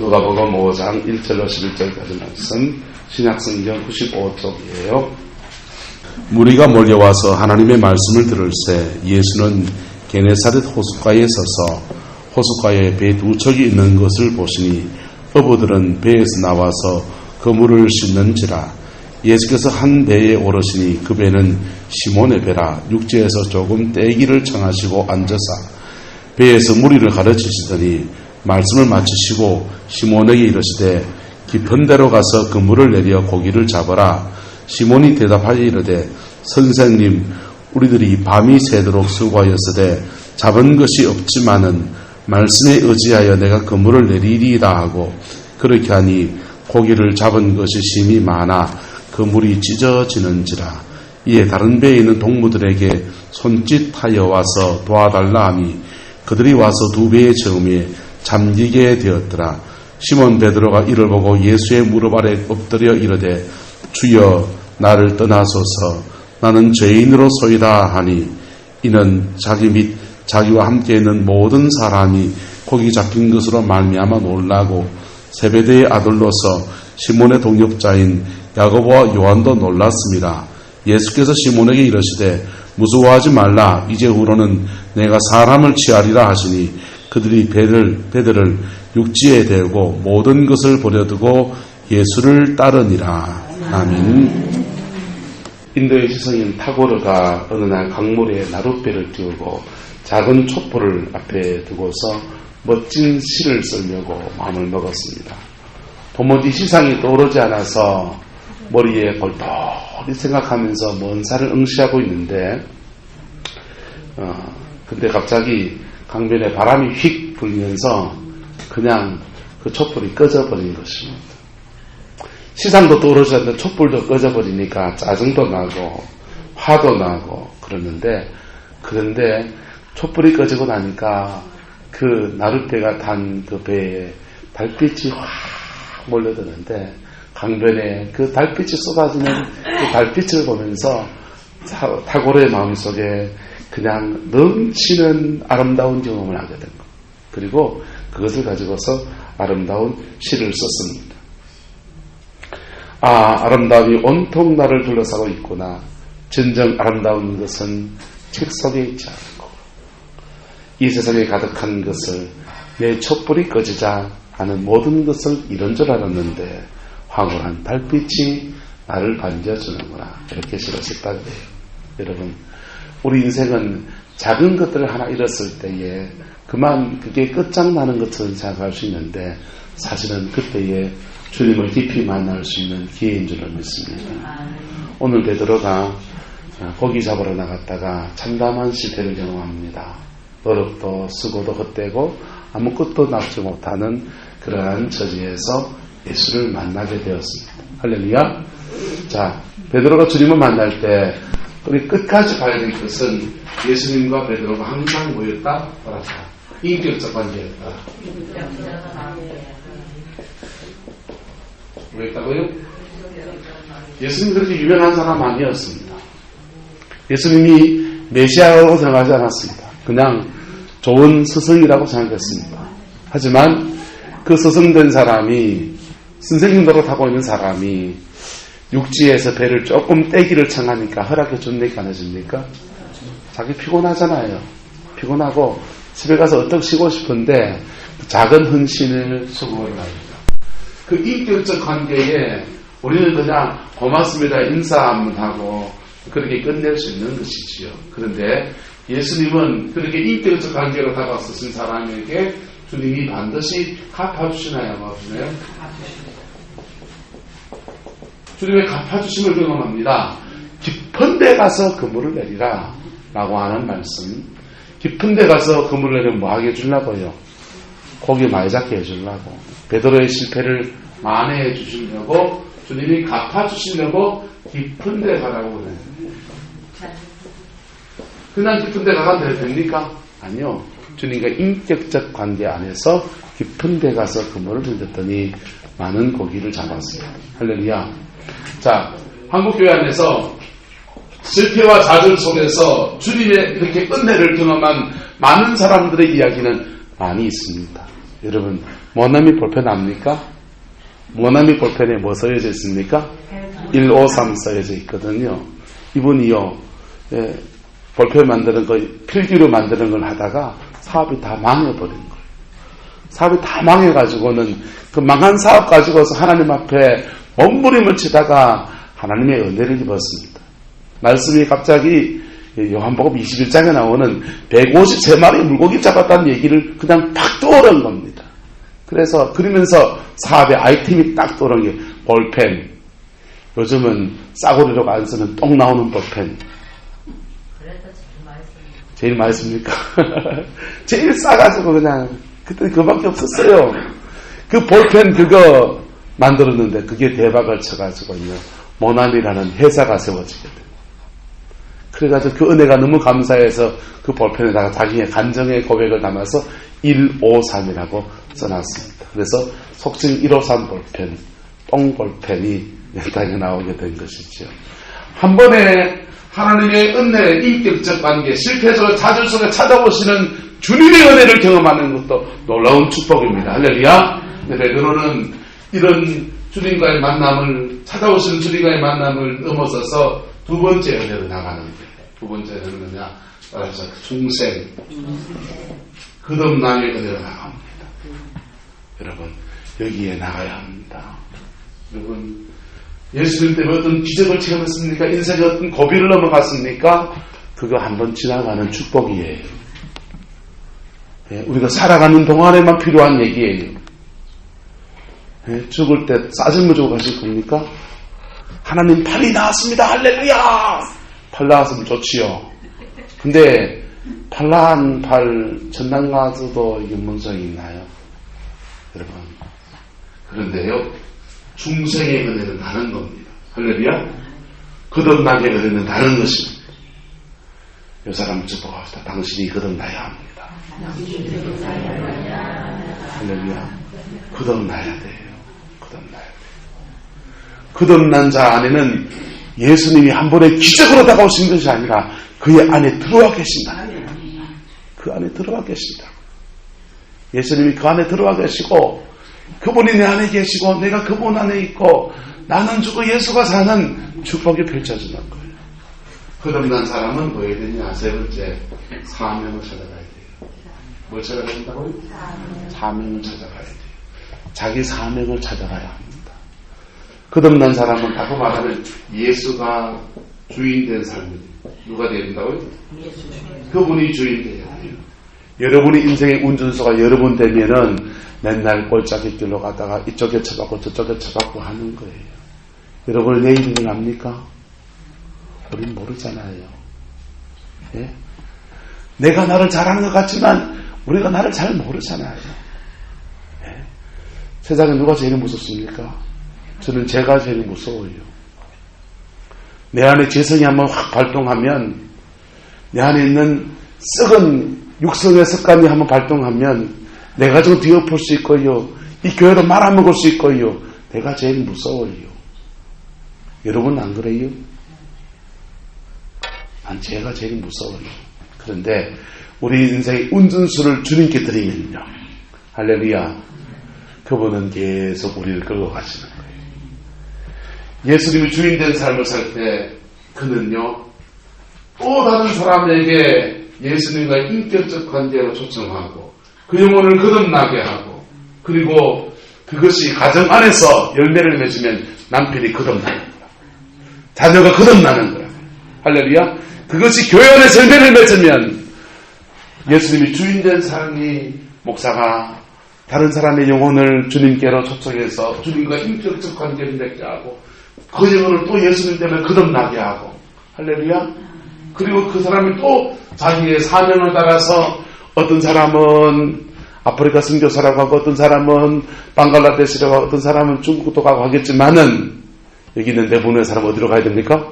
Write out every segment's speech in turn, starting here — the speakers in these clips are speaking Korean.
누가복음 5장 1절로 11절까지 말씀, 신약성경 95쪽이에요. 무리가 몰려와서 하나님의 말씀을 들을새 예수는 게네사렛 호숫가에 서서 호숫가에 배 두 척이 있는 것을 보시니 어부들은 배에서 나와서 그물을 씻는지라. 예수께서 한 배에 오르시니 그 배는 시몬의 배라. 육지에서 조금 떼기를 청하시고 앉으사 배에서 무리를 가르치시더니 말씀을 마치시고 시몬에게 이르시되 깊은 데로 가서 그물을 내려 고기를 잡으라. 시몬이 대답하여 이르되 선생님, 우리들이 밤이 새도록 수고하였으되 잡은 것이 없지만은 말씀에 의지하여 내가 그물을 내리리이다 하고, 그렇게 하니 고기를 잡은 것이 심히 많아 그물이 찢어지는지라. 이에 다른 배에 있는 동무들에게 손짓하여 와서 도와달라 하니 그들이 와서 두 배의 저음에 잠기게 되었더라. 시몬 베드로가 이를 보고 예수의 무릎 아래 엎드려 이르되 주여, 나를 떠나소서, 나는 죄인으로소이다 하니, 이는 자기 및 자기와 함께 있는 모든 사람이 고기 잡힌 것으로 말미암아 놀라고 세베대의 아들로서 시몬의 동역자인 야고보와 요한도 놀랐습니다. 예수께서 시몬에게 이르시되 무서워하지 말라. 이제후로는 내가 사람을 취하리라 하시니 그들이 배들을 육지에 대고 모든 것을 버려두고 예수를 따르니라. 아멘. 인도의 지성인 타고르가 어느 날 강물에 나룻배를 띄우고 작은 촛불을 앞에 두고서 멋진 시를 쓰려고 마음을 먹었습니다. 도무지 시상이 떠오르지 않아서 머리에 골똘히 생각하면서 먼 산을 응시하고 있는데 근데 갑자기 강변에 바람이 휙 불면서 그냥 그 촛불이 꺼져버린 것입니다. 시상도 떠오르지 않는데 촛불도 꺼져버리니까 짜증도 나고 화도 나고 그러는데, 그런데 촛불이 꺼지고 나니까 그 나룻배가 탄 그 배에 달빛이 확 몰려드는데 강변에 그 달빛이 쏟아지는 그 달빛을 보면서 타고르의 마음속에 그냥 넘치는 아름다운 경험을 하게 된 것. 그리고 그것을 가지고서 아름다운 시를 썼습니다. 아름다움이 온통 나를 둘러싸고 있구나. 진정 아름다운 것은 책 속에 있지 않고 이 세상에 가득한 것을 내 촛불이 꺼지자 하는 모든 것을 이런 줄 알았는데 황홀한 달빛이 나를 반겨주는구나. 이렇게 시를 썼다고 해요. 여러분, 우리 인생은 작은 것들을 하나 잃었을 때에 그만 그게 끝장나는 것처럼 생각할 수 있는데 사실은 그때에 주님을 깊이 만날 수 있는 기회인 줄로 믿습니다. 오늘 베드로가 고기 잡으러 나갔다가 참담한 실패를 경험합니다. 노력도 수고도 헛되고 아무것도 남지 못하는 그러한 처지에서 예수를 만나게 되었습니다. 할렐루야. 자, 베드로가 주님을 만날 때 우리 끝까지 봐야 될 것은 예수님과 베드로가 항상 모였다. 뭐랄까? 인격적 관계였다. 뭐였다고요? 예수님 그렇게 유명한 사람 아니었습니다. 예수님이 메시아라고 생각하지 않았습니다. 그냥 좋은 스승이라고 생각했습니다. 하지만 그 스승된 사람이, 선생님 노릇하고 있는 사람이 육지에서 배를 조금 떼기를 청하니까 허락해 줍니까 안 해줍니까? 자기 피곤하잖아요. 피곤하고 집에 가서 어떻게 쉬고 싶은데 작은 헌신을 수고를 합니다. 그 인격적 관계에 우리는 그냥 고맙습니다 인사 한번 하고 그렇게 끝낼 수 있는 것이지요. 그런데 예수님은 그렇게 인격적 관계로 다가서신 사람에게 주님이 반드시 갚아주시나요? 갚아주나요? 주님의 갚아주심을 경험합니다. 깊은 데 가서 그물을 내리라 라고 하는 말씀. 깊은 데 가서 그물을 내리면 뭐 하게 해주려고요? 고기 많이 잡게 해주려고. 베드로의 실패를 만회해 주시려고, 주님이 갚아주시려고 깊은 데 가라고 그래요. 그냥 깊은 데 가면 됩니까? 아니요. 주님과 인격적 관계 안에서 깊은 데 가서 그물을 던졌더니 많은 고기를 잡았어요. 할렐루야. 자, 한국교회 안에서 실패와 좌절 속에서 주님의 이렇게 은혜를 경험한 많은 사람들의 이야기는 많이 있습니다. 여러분, 모나미 볼펜 압니까? 모나미 볼펜에 뭐 써여져 있습니까? 153 써여져 있거든요. 이분이요, 볼펜 만드는 거, 필기로 만드는 걸 하다가 사업이 다 망해버린 거예요. 사업이 다 망해가지고는 그 망한 사업 가지고서 하나님 앞에 몸부림을 치다가 하나님의 은혜를 입었습니다. 말씀이 갑자기 요한복음 21장에 나오는 153마리 물고기 잡았다는 얘기를 그냥 팍 떠오른 겁니다. 그래서 그러면서 사업의 아이템이 딱 떠오른 게 볼펜. 요즘은 싸구려로 안 쓰는 똥 나오는 볼펜. 제일 맛있습니까? 제일 싸가지고 그냥 그때 그밖에 없었어요. 그 볼펜 그거 만들었는데 그게 대박을 쳐가지고요. 모나미라는 회사가 세워지게 돼요. 그래가지고 그 은혜가 너무 감사해서 그 볼펜에다가 자기의 간정의 고백을 담아서 153이라고 써놨습니다. 그래서 속칭 153 볼펜, 똥 볼펜이 땅에 나오게 된 것이죠. 한 번에 하나님의 은혜, 인격적 관계, 실패적으로 자질 속에 찾아오시는 주님의 은혜를 경험하는 것도 놀라운 축복입니다. 할렐루야. 베드로는 이런 주님과의 만남을, 찾아오시는 주님과의 만남을 넘어서서 두 번째 은혜로 나가는데, 두 번째 은혜는 뭐냐? 따라서 중생, 끝없남의 은혜로 나갑니다. 여러분, 여기에 나가야 합니다. 여러분, 예수님 때문에 어떤 기적을 체험했습니까? 인생에 어떤 고비를 넘어갔습니까? 그거 한번 지나가는 축복이에요. 우리가 살아가는 동안에만 필요한 얘기예요. 죽을 때 싸질물 주고 가실 겁니까? 하나님 팔이 나왔습니다. 할렐루야! 팔 나왔으면 좋지요. 근데 팔 나은 팔 전당 가서도 이게 문성이 있나요? 여러분. 그런데요. 중생의 은혜는 다른 겁니다. 할렐루야? 거듭남의 은혜는 다른 것입니다. 이 사람 축복합시다. 당신이 거듭나야 합니다. 할렐루야. 거듭나야 돼요. 거듭나야 돼요. 거듭난 자 안에는 예수님이 한 번에 기적으로 다가오신 것이 아니라 그의 안에 들어와 계신다. 그 안에 들어와 계신다. 예수님이 그 안에 들어와 계시고 그분이 내 안에 계시고 내가 그분 안에 있고 나는 죽고 예수가 사는 축복이 펼쳐지는 거예요. 거듭난 사람은 뭐 해야 되냐? 세 번째, 사명을 찾아가야 돼요. 뭘 찾아가야 된다고요? 사명을 찾아가야 돼요. 자기 사명을 찾아가야 합니다. 거듭난 사람은 다고 말하면 예수가 주인된 삶입니다. 누가 되어야 된다고요? 그분이 주인 되어야 돼요. 여러분의 인생의 운전수가 여러분 되면은 맨날 골짜기 길로 가다가 이쪽에 쳐박고 저쪽에 쳐박고 하는 거예요. 여러분 내일은 압니까? 우린 모르잖아요. 예? 내가 나를 잘하는 것 같지만 우리가 나를 잘 모르잖아요. 예? 세상에 누가 제일 무섭습니까? 저는 제가 제일 무서워요. 내 안에 재성이 한번 확 발동하면 내 안에 있는 썩은 육성의 습관이 한번 발동하면 내가 좀 뒤엎을 수 있고요. 이 교회로 말아먹을 수 있고요. 내가 제일 무서워요. 여러분 안 그래요? 난 제가 제일 무서워요. 그런데 우리 인생의 운전수를 주님께 드리면요. 할렐루야. 그분은 계속 우리를 끌고 가시는 거예요. 예수님이 주인된 삶을 살 때 그는요. 또 다른 사람에게 예수님과의 인격적 관계로 초청하고 그 영혼을 거듭나게 하고 그리고 그것이 가정 안에서 열매를 맺으면 남편이 거듭나는 거야. 자녀가 거듭나는 거야. 할렐루야. 그것이 교회 안에서 열매를 맺으면 예수님이 주인된 삶이 목사가 다른 사람의 영혼을 주님께로 초청해서 주님과 인격적 관계를 맺게 하고 그 영혼을 또 예수님 때문에 거듭나게 하고 할렐루야. 그리고 그 사람이 또 자기의 사명을 따라서 어떤 사람은 아프리카 선교사라고 하고 어떤 사람은 방글라데시라고 하고 어떤 사람은 중국도 가고 하겠지만은 여기 있는 대부분의 사람 어디로 가야 됩니까?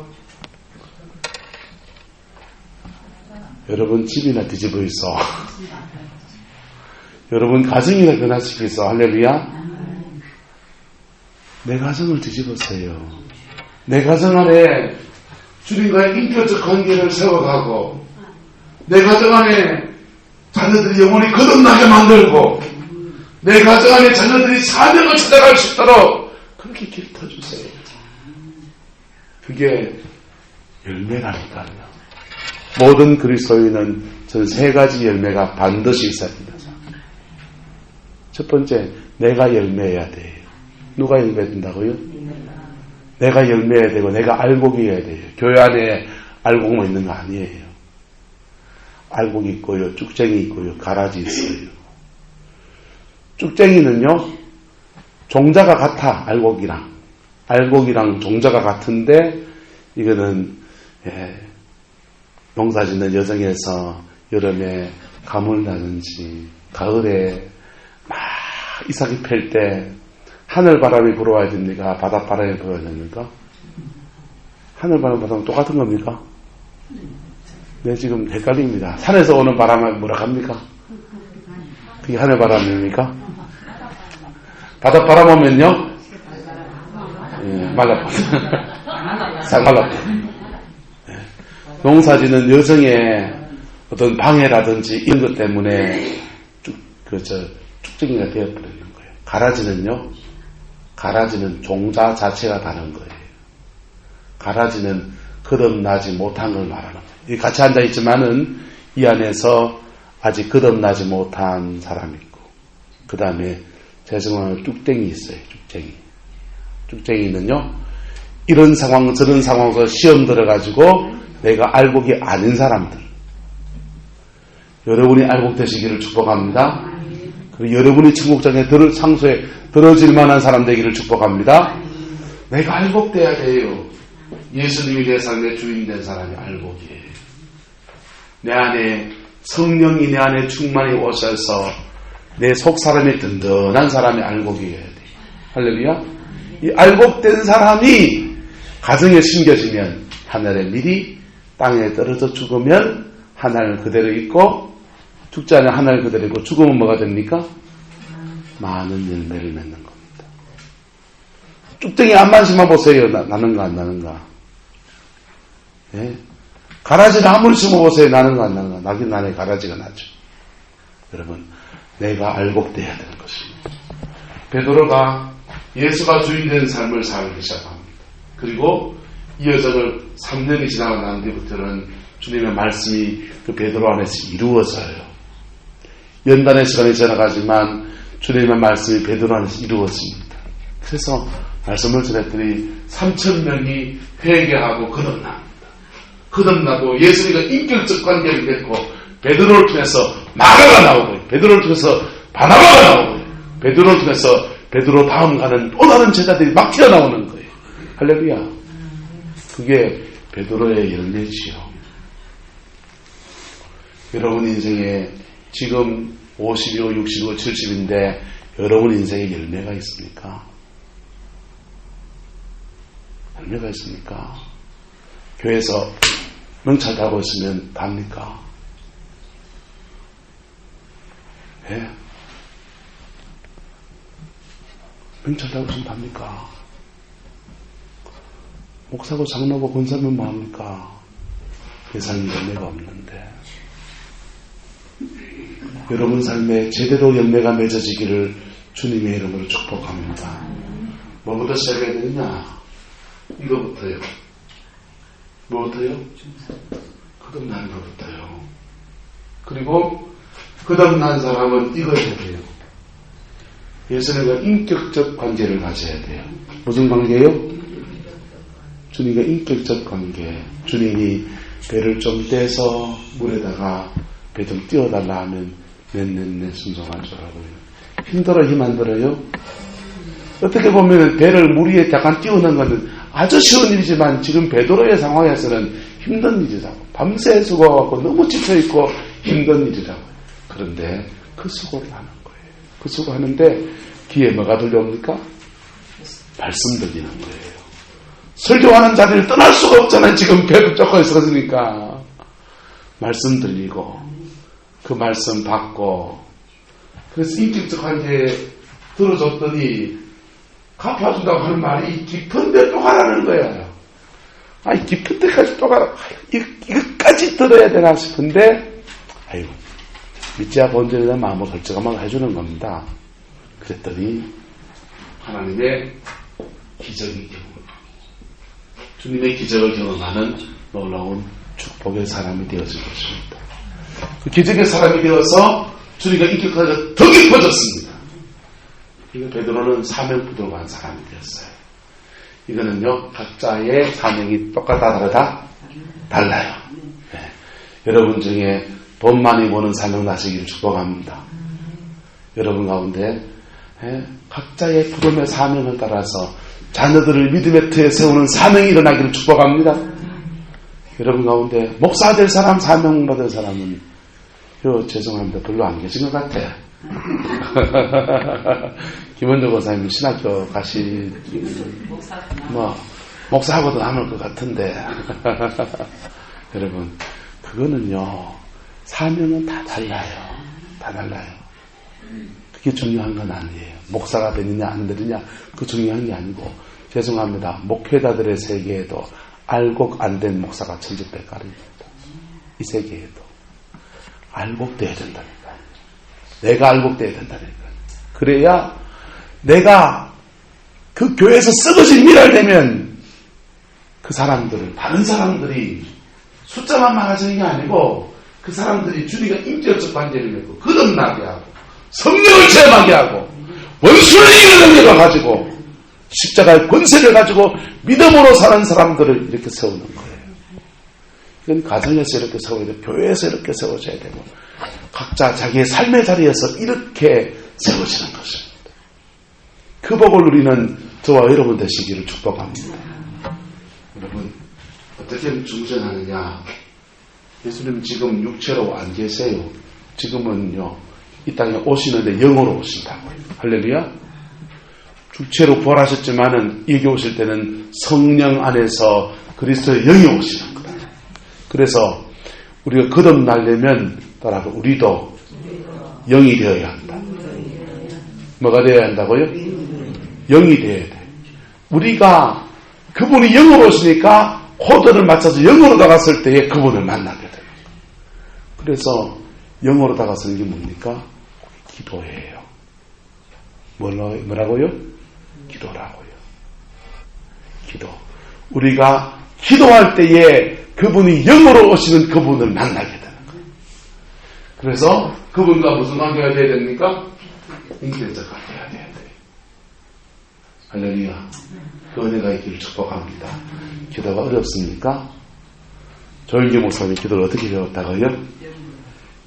여러분 집이나 뒤집어 있어. 여러분 가정이나 변화시켜 있어. 할렐루야. 내 가정을 뒤집으세요. 내 가정 안에 주님과의 인격적 관계를 세워가고 내 가정 안에 자녀들이 영혼이 거듭나게 만들고 내 가정 안에 자녀들이 사명을 찾아갈 수 있도록 그렇게 길 터주세요. 그게 열매라니까요. 모든 그리스도인은 전 세 가지 열매가 반드시 있어야 된다. 첫 번째, 내가 열매해야 돼요. 누가 열매된다고요? 내가 열매해야 되고 내가 알곡이어야 돼요. 교회 안에 알곡만 있는 거 아니에요. 알곡이 있고요, 쭉쟁이 있고요, 가라지 있어요. 쭉쟁이는요, 종자가 같아. 알곡이랑 종자가 같은데 이거는 농사 짓는 여정에서 여름에 가물 나든지 가을에 막 이삭이 펼 때 하늘바람이 불어와야 됩니까? 바닷바람이 불어야 됩니까? 하늘바람, 바람 똑같은 겁니까? 네, 지금 헷갈립니다. 산에서 오는 바람은 뭐라 합니까? 그게 하늘바람입니까? 바닷바람 오면요? 말라버려. 싹 말라버려. 농사짓는 여정에 어떤 방해라든지 이런 것 때문에 쭉쟁이가 되어버리는 거예요. 가라지는 종자 자체가 다른 거예요. 가라지는 거듭나지 못한 걸 말하는 거예요. 같이 앉아있지만은 이 안에서 아직 거듭나지 못한 사람이 있고, 그 다음에 재성한 쭉쟁이 있어요. 쭉쟁이는요, 이런 상황, 저런 상황에서 시험 들어가지고 내가 알곡이 아닌 사람들, 여러분이 알곡 되시기를 축복합니다. 그리고 여러분이 천국장에 상소에 들어질 만한 사람 되기를 축복합니다. 내가 알곡돼야 돼요. 예수님이 내 삶의 주인 된 사람이 알곡이에요. 내 안에 성령이 내 안에 충만히 오셔서 내 속 사람이 든든한 사람이 알곡이어야 돼요. 할렐루야. 이 알곡된 사람이 가정에 심겨지면 하늘의 밀이 땅에 떨어져 죽으면 하늘 그대로 있고, 죽지 않으면 하늘 그대로 있고, 죽으면 뭐가 됩니까? 많은 열매를 맺는 겁니다. 쭉쟁이 앞만심만 보세요. 나는가 안 나는가. 예? 가라지를 아무리 심어보세요. 나는가 안 나는가. 나긴 나네. 가라지가 나죠. 여러분, 내가 알곡돼야 되는 것입니다. 베드로가 예수가 주인된 삶을 살기 시작합니다. 그리고 이 여정을 3년이 지나고 난 뒤부터는 주님의 말씀이 그 베드로 안에서 이루어져요. 연단의 시간이 지나가지만 주님의 말씀이 베드로 안에서 이루어집니다. 그래서 말씀을 전했더니 3,000명이 회개하고 거듭납니다. 거듭나고 예수님과 인격적 관계를 맺고 베드로를 통해서 마가가 나오고, 베드로를 통해서 바나바가 나오고, 베드로를 통해서 베드로 다음 가는 또 다른 제자들이 막 튀어나오는 거예요. 할렐루야. 그게 베드로의 열매지요. 여러분 인생에 지금 50이고 60이고 70인데 여러분 인생에 열매가 있습니까? 열매가 있습니까? 교회에서 명찰 달고 있으면 답니까? 예? 명찰 달고 있으면 답니까? 목사고 장로고 권사면 뭐합니까? 그 삶에 열매가 없는데, 여러분 삶에 제대로 열매가 맺어지기를 주님의 이름으로 축복합니다. 뭐부터 시작해야 되느냐? 이거부터요. 뭐부터요? 거듭나는 것부터요. 그리고 거듭난 사람은 이거 해야 돼요. 예수님과 인격적 관계를 가져야 돼요. 무슨 관계요? 주님과 인격적 관계. 주님이 배를 좀 떼서 물에다가 배 좀 띄워달라 하면 내 순종할 줄 알고요. 힘들어 힘 안 들어요? 어떻게 보면 배를 물 위에 잠깐 띄우는 것은 아주 쉬운 일이지만 지금 베드로의 상황에서는 힘든 일이라고. 밤새 수고하고 너무 지쳐있고 힘든 일이라고. 그런데 그 수고를 하는 거예요. 그 수고하는데 귀에 뭐가 들려옵니까? 말씀 들리는 거예요. 설교하는 자리를 떠날 수가 없잖아요. 지금 배도 쫓고 있었으니까. 말씀 들리고 그 말씀 받고, 그래서 인격적 관계에 들어줬더니 갚아준다고 하는 말이 깊은 데 또 가라는 거예요. 아이, 깊은 데까지 또 가라. 이것까지 들어야 되나 싶은데, 아이고, 믿지야 본전에 대한 마음을 결정하면 해주는 겁니다. 그랬더니 하나님의 기적이 주님의 기적을 경험하는 놀라운 축복의 사람이 되어진 것입니다. 그 기적의 사람이 되어서 주님과 인격화가 더 깊어졌습니다. 이거 베드로는 사명부동한 사람이 되었어요. 이거는요, 각자의 사명이 똑같다 다르다? 달라요. 네. 여러분 중에 돈 많이 버는 사명 나시기를 축복합니다. 여러분 가운데 각자의 부름의 사명을 따라서 자녀들을 믿음의 터에 세우는 사명이 일어나기를 축복합니다. 여러분 가운데 목사 될 사람, 사명 받을 사람은 죄송합니다. 별로 안 계신 것 같아요. 김원조 권사님 신학교 목사하고도 남을 것 같은데 여러분 그거는요, 사명은 다 달라요. 다 달라요. 그게 중요한 건 아니에요. 목사가 되느냐 안 되느냐 그 중요한 게 아니고, 죄송합니다. 목회자들의 세계에도 알곡 안 된 목사가 천지백갈입니다. 이 세계에도 알곡돼야 된다니까요. 내가 알곡돼야 된다니까요. 그래야 내가 그 교회에서 썩어진 미랄되면 그 사람들을, 다른 사람들이 숫자만 많아지는 게 아니고 그 사람들이 주님과 인격적 관계를 맺고 거듭나게 하고 성령을 체험하게 하고 원수를 이기는 능력을 가지고 십자가의 권세를 가지고 믿음으로 사는 사람들을 이렇게 세우는 거예요. 이건 가정에서 이렇게 세워야 되고 교회에서 이렇게 세워져야 되고 각자 자기의 삶의 자리에서 이렇게 세워지는 것입니다. 그 복을 누리는 저와 여러분 되시기를 축복합니다. 여러분 어떻게 중생하느냐? 예수님 지금 육체로 안 계세요. 지금은요 이 땅에 오시는데 영으로 오신다고요. 할렐루야. 육체로 부활하셨지만은 여기 오실 때는 성령 안에서 그리스도의 영이 오시는 거다. 그래서 우리가 거듭나려면 따라서 우리도 영이 되어야 한다. 뭐가 되어야 한다고요? 영이 되어야 돼. 우리가 그분이 영으로 오시니까 코드를 맞춰서 영으로 다갔을 때에 그분을 만나게 돼요. 그래서 영으로 다가서는 게 뭡니까? 기도예요. 뭐라고요? 기도라고요. 기도. 우리가 기도할 때에 그분이 영으로 오시는 그분을 만나게 되는 거예요. 그래서 그분과 무슨 관계가 돼야 됩니까? 인격적 관계가 돼야 돼요. 할렐루야. 그 은혜가 있기를 축복합니다. 기도가 어렵습니까? 조영기 목사님 기도를 어떻게 배웠다고요?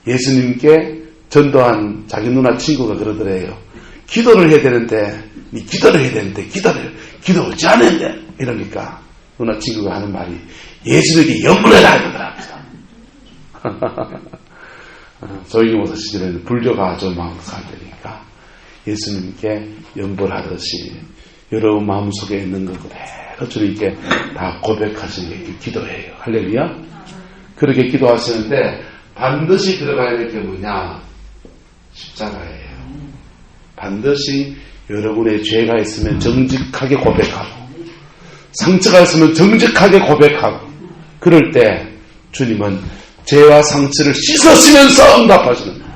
예수님께 전도한 자기 누나 친구가 그러더래요. 기도를 해야 되는데 기도 어찌 안 했는데 이러니까 누나 친구가 하는 말이 예수님께 연불해라 이러더랍니다. 조영기 목사 시절에는 불교가 좀 망상되니까 예수님께 연불하듯이 여러분 마음속에 있는 것 그대로 주님께 다 고백하시는 게 기도예요. 할렐루야. 그렇게 기도하시는데 반드시 들어가야 될 게 뭐냐? 십자가예요. 반드시 여러분의 죄가 있으면 정직하게 고백하고 상처가 있으면 정직하게 고백하고 그럴 때 주님은 죄와 상처를 씻으시면서 응답하시는 거예요.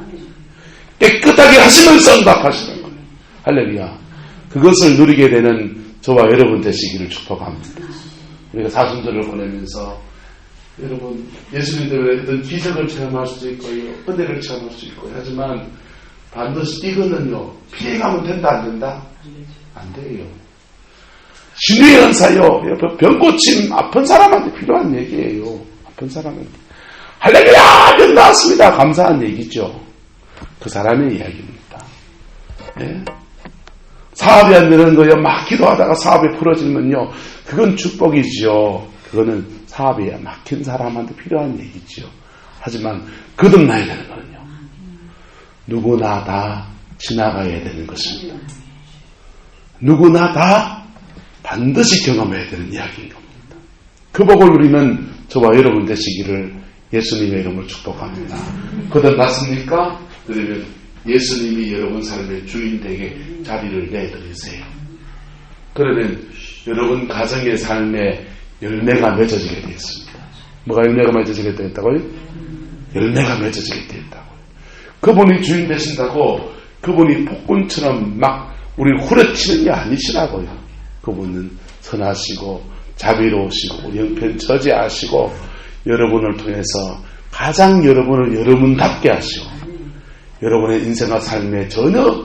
깨끗하게 하시면서 응답하시는 거예요. 할렐루야. 그것을 누리게 되는 저와 여러분 되시기를 축복합니다. 우리가 사순절을 보내면서 여러분 예수님 때문에 어떤 기적을 체험할 수도 있고요, 은혜를 체험할 수 있고요. 하지만 반드시 이거는요 피해가면 된다 안 된다? 안 돼요. 신의 은사요 병고침 아픈 사람한테 필요한 얘기예요. 아픈 사람한테 할렐루야 병 나았습니다 감사한 얘기죠. 그 사람의 이야기입니다. 네? 사업이 안 되는 거요 막 기도하다가 사업이 풀어지면요 그건 축복이죠. 그거는 사업이 막힌 사람한테 필요한 얘기죠. 하지만 거듭나야 되는 거는요 누구나 다 지나가야 되는 것입니다. 누구나 다 반드시 경험해야 되는 이야기인 겁니다. 그 복을 누리는 저와 여러분 되시기를 예수님의 이름으로 축복합니다. 거듭났습니까? 그러면 예수님이 여러분 삶의 주인 되게 자리를 내드리세요. 그러면 여러분 가정의 삶에 열매가 맺어지게 되었습니다. 뭐가 열매가 맺어지게 되었다고요? 열매가 맺어지게 되었다고요. 그분이 주인 되신다고 그분이 폭군처럼 막 우리를 후려치는 게 아니시라고요. 그분은 선하시고 자비로우시고 우리 형편 저지하시고 여러분을 통해서 가장 여러분을 여러분답게 하시고 여러분의 인생과 삶에 전혀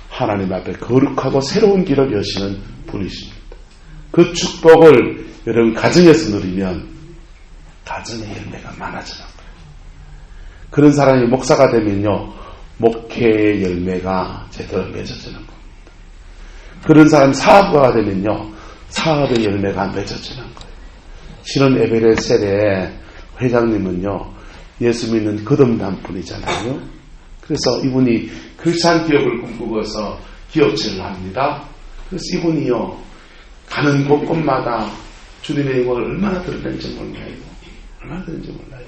하나님 앞에 거룩하고 새로운 길을 여시는 분이십니다. 그 축복을 여러분 가정에서 누리면 가정의 열매가 많아지는 거예요. 그런 사람이 목사가 되면요, 목회의 열매가 제대로 맺어지는 겁니다. 그런 사람이 사업가가 되면요, 사업의 열매가 맺어지는 거예요. 실은 에베레셀의 회장님은요, 예수 믿는 거듭난 분이잖아요. 그래서 이분이 크리스찬 기업을 꿈꾸고서 기업체를 합니다. 그래서 이분이요, 가는 곳곳마다 주님의 영광을 얼마나 드러낸지 몰라요. 얼마나 드러낸지 몰라요.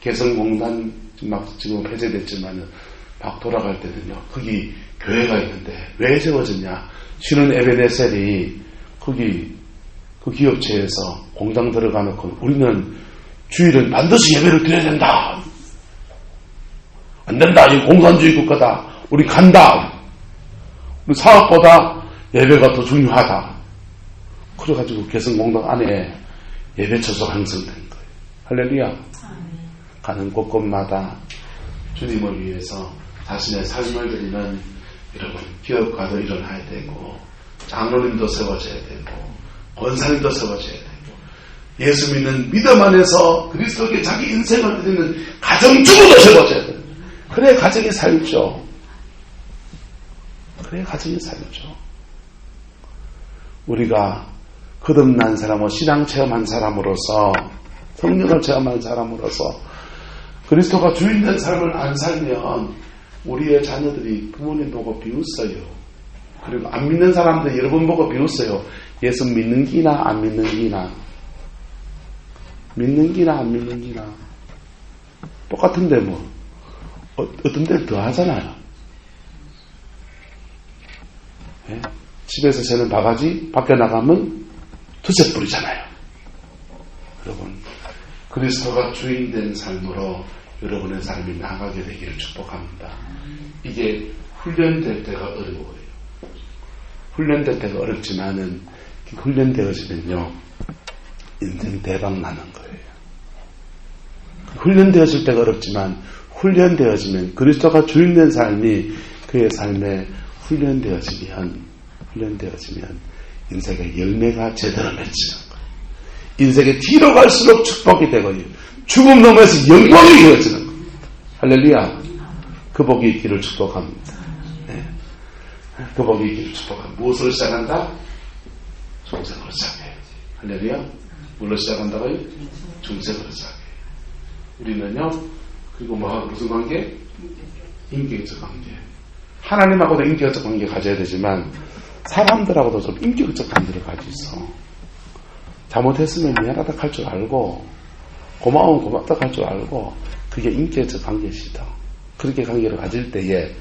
개성공단 막 지금 폐쇄됐지만은 막 돌아갈 때는요, 거기 교회가 있는데 왜 세워졌냐? 신은 에베네셀이 거기 그 기업체에서 공장 들어가 놓고 우리는 주일은 반드시 예배를 드려야 된다. 안 된다. 이 공산주의 국가다. 우리 간다. 우리 사업보다 예배가 더 중요하다. 그래가지고 개성공단 안에 예배처소 형성된 거예요. 할렐루야. 가는 곳곳마다 주님을 위해서 자신의 삶을 드리는 여러분 기업가도 일어나야 되고 장로님도 세워져야 되고 권사님도 세워져야 되고 예수 믿는 믿음 안에서 그리스도께 자기 인생을 드리는 가정주부도 세워져야 돼요. 그래야 가정이 살죠. 그래야 가정이 살죠. 우리가 거듭난 사람으로 신앙 체험한 사람으로서 성령을 체험한 사람으로서 그리스도가 주인된 삶을 안 살면 우리의 자녀들이 부모님 보고 비웃어요. 그리고 안 믿는 사람들 여러분 보고 비웃어요. 예수 믿는 기나 안 믿는 기나 믿는 기나 안 믿는 기나 똑같은데 뭐 어떤 데는 더 하잖아요. 네? 집에서 새는 바가지 밖에 나가면 두세 뿌리잖아요. 여러분 그리스도가 주인된 삶으로 여러분의 삶이 나가게 되기를 축복합니다. 이게 훈련될 때가 어려워요. 훈련될 때가 어렵지만은 훈련되어지면요 인생 대박 나는 거예요. 훈련되어질 때가 어렵지만 훈련되어지면 그리스도가 주인된 삶이 그의 삶에 훈련되어지면 인생의 열매가 제대로 맺히는 거예요. 인생의 뒤로 갈수록 축복이 되고요. 죽음 넘어서 영광이 이어지는 거예요. 할렐루야. 그 복이 있기를 축복합니다. 네. 그 복이 있기를 축복합니다. 무엇으로 시작한다? 중생으로 시작해야지. 할렐루야. 뭘로 시작한다고요? 중생으로 시작해요. 우리는요, 그리고 무슨 관계? 인격적 관계. 하나님하고도 인격적 관계 가져야 되지만 사람들하고도 좀 인격적 관계를 가지고 있어. 잘못했으면 미안하다 할 줄 알고 고마우면 고맙다 할 줄 알고 그게 인격적 관계시다. 그렇게 관계를 가질 때에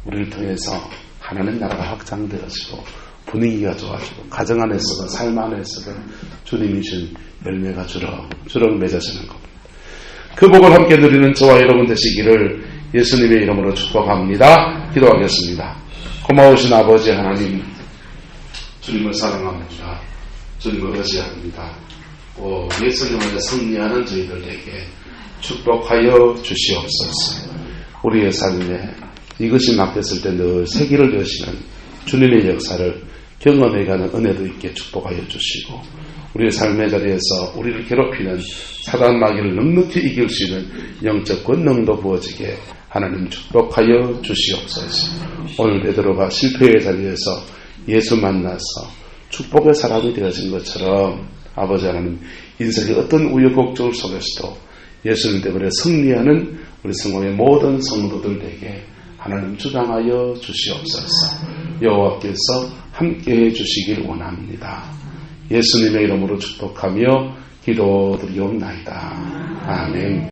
우리를 통해서 하나님 나라가 확장되어지고 분위기가 좋아지고 가정 안에서든 삶 안에서든 주님이 준 열매가 주렁 맺어지는 겁니다. 그 복을 함께 누리는 저와 여러분 되시기를 예수님의 이름으로 축복합니다. 기도하겠습니다. 고마우신 아버지 하나님, 주님을 사랑합니다. 주님을 의지합니다. 예수님을 승리하는 저희들에게 축복하여 주시옵소서. 우리의 삶에 이것이 맡겼을 때 늘 세기를 여시는 주님의 역사를 경험해가는 은혜도 있게 축복하여 주시고 우리의 삶의 자리에서 우리를 괴롭히는 사단 마귀를 넉넉히 이길 수 있는 영적 권능도 부어지게 하나님 축복하여 주시옵소서. 오늘 베드로가 실패의 자리에서 예수 만나서 축복의 사람이 되어진 것처럼 아버지 하나님 인생의 어떤 우여곡절 속에서도 예수님 때문에 승리하는 우리 성공의 모든 성도들에게 하나님 주장하여 주시옵소서. 여호와께서 함께해 주시길 원합니다. 예수님의 이름으로 축복하며 기도드리옵나이다. 아멘.